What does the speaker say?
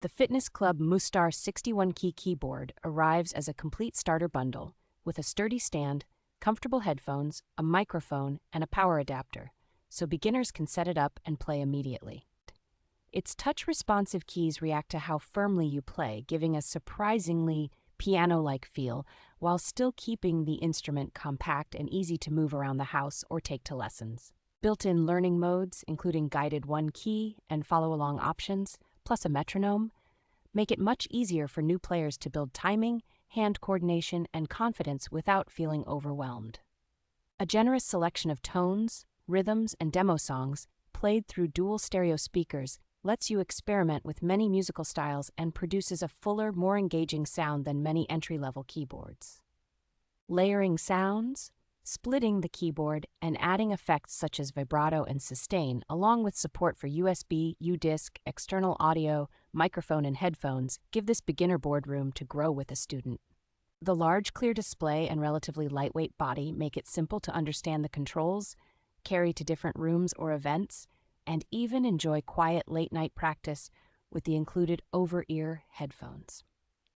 The Fitnessclub MUSTAR 61-key keyboard arrives as a complete starter bundle with a sturdy stand, comfortable headphones, a microphone, and a power adapter, so beginners can set it up and play immediately. Its touch-responsive keys react to how firmly you play, giving a surprisingly piano-like feel while still keeping the instrument compact and easy to move around the house or take to lessons. Built-in learning modes, including guided one-key and follow-along options, plus a metronome, make it much easier for new players to build timing, hand coordination, and confidence without feeling overwhelmed. A generous selection of tones, rhythms, and demo songs, played through dual stereo speakers, lets you experiment with many musical styles and produces a fuller, more engaging sound than many entry-level keyboards. Layering sounds, splitting the keyboard, and adding effects such as vibrato and sustain, along with support for USB, U-disc, external audio, microphone, and headphones, give this beginner board room to grow with a student. The large, clear display and relatively lightweight body make it simple to understand the controls, carry to different rooms or events, and even enjoy quiet late-night practice with the included over-ear headphones.